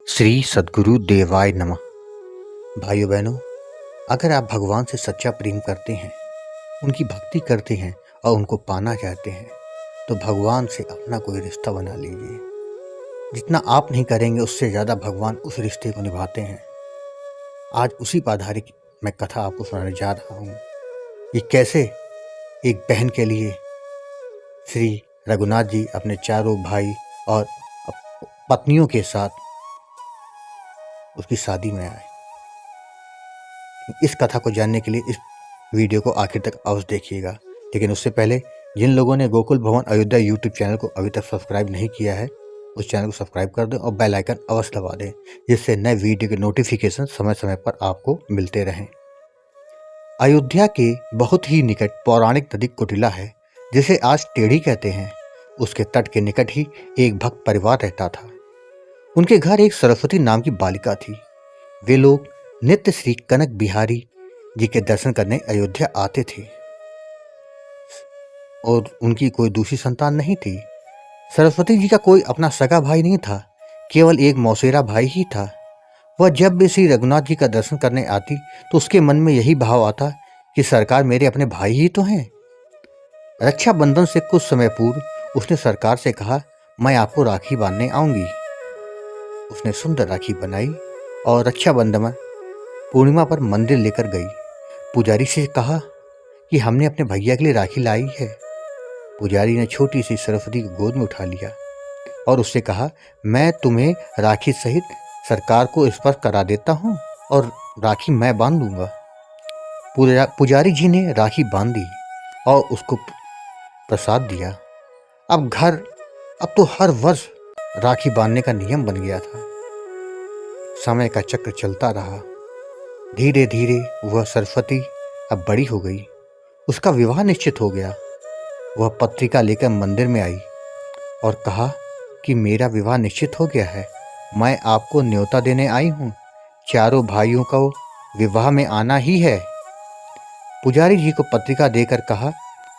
श्री सद्गुरु देवाय नमः। भाइयों बहनों, अगर आप भगवान से सच्चा प्रेम करते हैं, उनकी भक्ति करते हैं और उनको पाना चाहते हैं, तो भगवान से अपना कोई रिश्ता बना लीजिए। जितना आप नहीं करेंगे, उससे ज़्यादा भगवान उस रिश्ते को निभाते हैं। आज उसी पर आधारित मैं कथा आपको सुनाने जा रहा हूँ कि कैसे एक बहन के लिए श्री रघुनाथ जी अपने चारों भाई और पत्नियों के साथ उसकी शादी में आए। इस कथा को जानने के लिए इस वीडियो को आखिर तक अवश्य देखिएगा। लेकिन उससे पहले जिन लोगों ने गोकुल भवन अयोध्या यूट्यूब चैनल को अभी तक सब्सक्राइब नहीं किया है, उस चैनल को सब्सक्राइब कर दें और बेल आइकन अवश्य दबा दें, जिससे नए वीडियो के नोटिफिकेशन समय समय पर आपको मिलते रहें। अयोध्या के बहुत ही निकट पौराणिक नदी कुटिला है, जिसे आज टेढ़ी कहते हैं। उसके तट के निकट ही एक भक्त परिवार रहता था। उनके घर एक सरस्वती नाम की बालिका थी। वे लोग नित्य श्री कनक बिहारी जी के दर्शन करने अयोध्या आते थे और उनकी कोई दूसरी संतान नहीं थी। सरस्वती जी का कोई अपना सगा भाई नहीं था, केवल एक मौसेरा भाई ही था। वह जब भी श्री रघुनाथ जी का दर्शन करने आती तो उसके मन में यही भाव आता कि सरकार मेरे अपने भाई ही तो हैं। रक्षाबंधन से कुछ समय पूर्व उसने सरकार से कहा, मैं आपको राखी बांधने आऊंगी। उसने सुंदर राखी बनाई और रक्षाबंधन पूर्णिमा पर मंदिर लेकर गई। पुजारी से कहा कि हमने अपने भैया के लिए राखी लाई है। पुजारी ने छोटी सी सरस्वती को गोद में उठा लिया और उससे कहा, मैं तुम्हें राखी सहित सरकार को स्पर्श करा देता हूँ और राखी मैं बांध दूंगा। पुजारी जी ने राखी बांध दी और उसको प्रसाद दिया। अब तो हर वर्ष राखी बांधने का नियम बन गया था। समय का चक्र चलता रहा। धीरे धीरे वह सरस्वती अब बड़ी हो गई। उसका विवाह निश्चित हो गया। वह पत्रिका लेकर मंदिर में आई और कहा कि मेरा विवाह निश्चित हो गया है, मैं आपको न्योता देने आई हूँ। चारों भाइयों को विवाह में आना ही है। पुजारी जी को पत्रिका देकर कहा,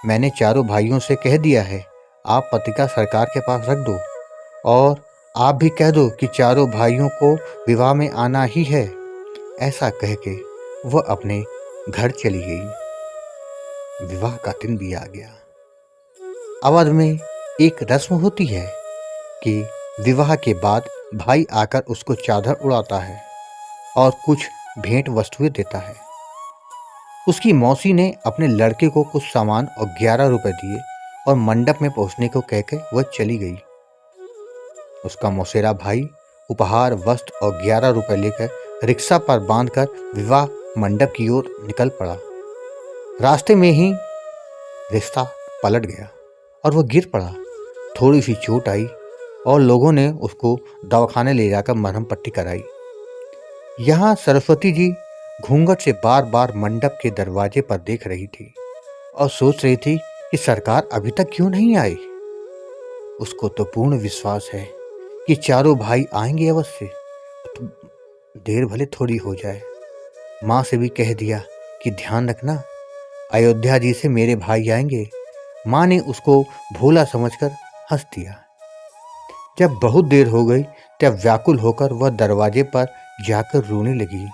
मैंने चारों भाइयों से कह दिया है, आप पत्रिका सरकार के पास रख दो और आप भी कह दो कि चारों भाइयों को विवाह में आना ही है। ऐसा कह के वह अपने घर चली गई। विवाह का दिन भी आ गया। अवध में एक रस्म होती है कि विवाह के बाद भाई आकर उसको चादर उड़ाता है और कुछ भेंट वस्तुएं देता है। उसकी मौसी ने अपने लड़के को कुछ सामान और 11 रुपए दिए और मंडप में पहुंचने को कहकर वह चली गई। उसका मौसेरा भाई उपहार, वस्त्र और 11 रुपए लेकर रिक्शा पर बांधकर विवाह मंडप की ओर निकल पड़ा। रास्ते में ही रिक्शा पलट गया और वह गिर पड़ा। थोड़ी सी चोट आई और लोगों ने उसको दवाखाने ले जाकर मरहम पट्टी कराई। यहाँ सरस्वती जी घूंघट से बार बार मंडप के दरवाजे पर देख रही थी और सोच रही थी कि सरकार अभी तक क्यों नहीं आई। उसको तो पूर्ण विश्वास है कि चारों भाई आएंगे अवश्य, तो देर भले थोड़ी हो जाए। माँ से भी कह दिया कि ध्यान रखना, अयोध्या जी से मेरे भाई आएंगे। माँ ने उसको भोला समझकर हंस दिया। जब बहुत देर हो गई तब व्याकुल होकर वह दरवाजे पर जाकर रोने लगी।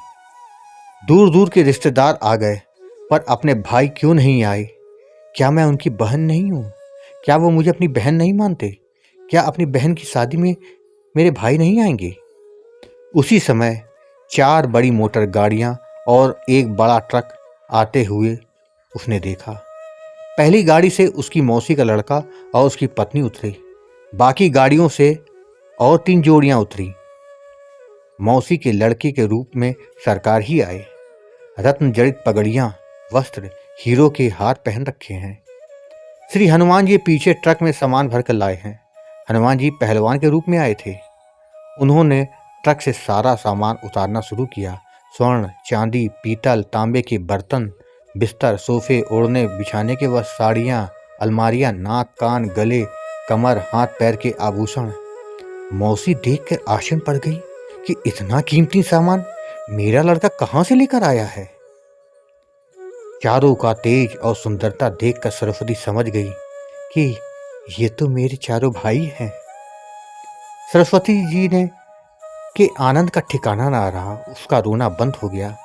दूर दूर के रिश्तेदार आ गए, पर अपने भाई क्यों नहीं आए? क्या मैं उनकी बहन नहीं हूँ? क्या वो मुझे अपनी बहन नहीं मानते? क्या अपनी बहन की शादी में मेरे भाई नहीं आएंगे? उसी समय 4 बड़ी मोटर गाड़ियां और एक बड़ा ट्रक आते हुए उसने देखा। पहली गाड़ी से उसकी मौसी का लड़का और उसकी पत्नी उतरे। बाकी गाड़ियों से और 3 जोड़ियां उतरी। मौसी के लड़के के रूप में सरकार ही आए। रत्न जड़ित पगड़ियां, वस्त्र, हीरो के हार पहन रखे हैं। श्री हनुमान जी पीछे ट्रक में सामान भरकर लाए हैं। हनुमान जी पहलवान के रूप में आए थे। उन्होंने ट्रक से सारा सामान उतारना शुरू किया। स्वर्ण, चांदी, पीतल, तांबे के बर्तन, बिस्तर, सोफे, ओढ़ने बिछाने के वस्त्र, साड़ियाँ, अलमारियाँ, नाक, कान, गले, कमर, हाथ पैर के आभूषण। मौसी देखकर आश्चर्य पड़ गई कि इतना कीमती सामान मेरा लड़का कहाँ से लेकर आया है। चारों का तेज और सुंदरता देखकर सरस्वती समझ गई कि ये तो मेरे चारों भाई हैं। सरस्वती जी ने कि आनंद का ठिकाना ना रहा। उसका रोना बंद हो गया।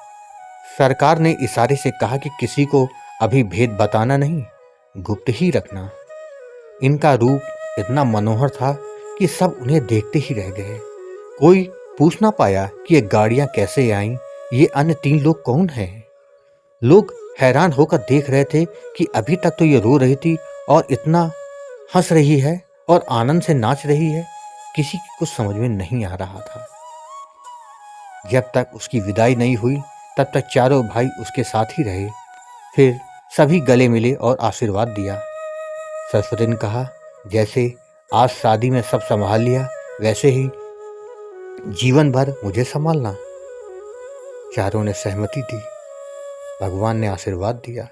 सरकार ने इशारे से कहा कि किसी को अभी भेद बताना नहीं, गुप्त ही रखना। इनका रूप इतना मनोहर था कि सब उन्हें देखते ही रह गए। कोई पूछ ना पाया कि ये गाड़ियां कैसे आईं, ये अन्य 3 लोग कौन हैं। लोग हैरान होकर देख रहे थे कि अभी तक तो ये रो रही थी और इतना हंस रही है और आनंद से नाच रही है। किसी की कुछ समझ में नहीं आ रहा था। जब तक उसकी विदाई नहीं हुई तब तक चारों भाई उसके साथ ही रहे। फिर सभी गले मिले और आशीर्वाद दिया। सरस्वती ने कहा, जैसे आज शादी में सब संभाल लिया वैसे ही जीवन भर मुझे संभालना। चारों ने सहमति दी। भगवान ने आशीर्वाद दिया।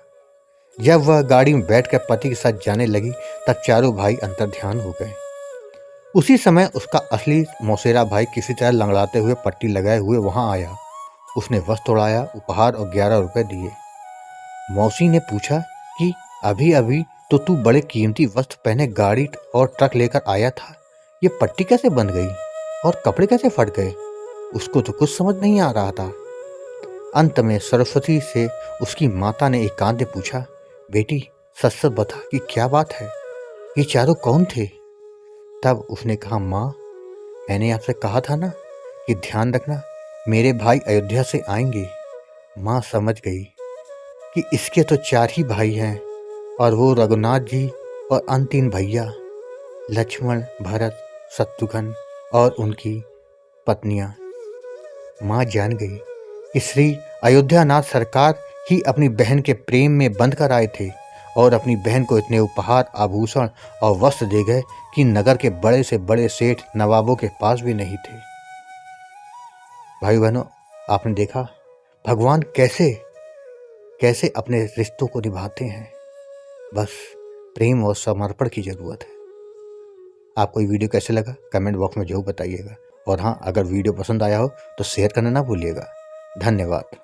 जब वह गाड़ी में बैठकर पति के साथ जाने लगी तब चारों भाई अंतर्ध्यान हो गए। उसी समय उसका असली मौसेरा भाई किसी तरह लंगड़ाते हुए पट्टी लगाए हुए वहां आया। उसने वस्त्र उड़ाया, उपहार और 11 रुपए दिए। मौसी ने पूछा कि अभी अभी तो तू बड़े कीमती वस्त्र पहने गाड़ी और ट्रक लेकर आया था, ये पट्टी कैसे बन गई और कपड़े कैसे फट गए? उसको तो कुछ समझ नहीं आ रहा था। अंत में सरस्वती से उसकी माता ने एकांत में पूछा, बेटी सच सच बता कि क्या बात है, ये चारों कौन थे? तब उसने कहा, माँ मैंने आपसे कहा था ना कि ध्यान रखना मेरे भाई अयोध्या से आएंगे। माँ समझ गई कि इसके तो 4 ही भाई हैं और वो रघुनाथ जी और अन्य 3 भैया लक्ष्मण, भरत, शत्रुघ्न और उनकी पत्नियां। माँ जान गई कि श्री अयोध्यानाथ सरकार ही अपनी बहन के प्रेम में बंध कर आए थे और अपनी बहन को इतने उपहार, आभूषण और वस्त्र दे गए कि नगर के बड़े से बड़े सेठ नवाबों के पास भी नहीं थे। भाई बहनों, आपने देखा भगवान कैसे कैसे अपने रिश्तों को निभाते हैं। बस प्रेम और समर्पण की जरूरत है। आपको ये वीडियो कैसे लगा कमेंट बॉक्स में जरूर बताइएगा। और हाँ, अगर वीडियो पसंद आया हो तो शेयर करना ना भूलिएगा। धन्यवाद।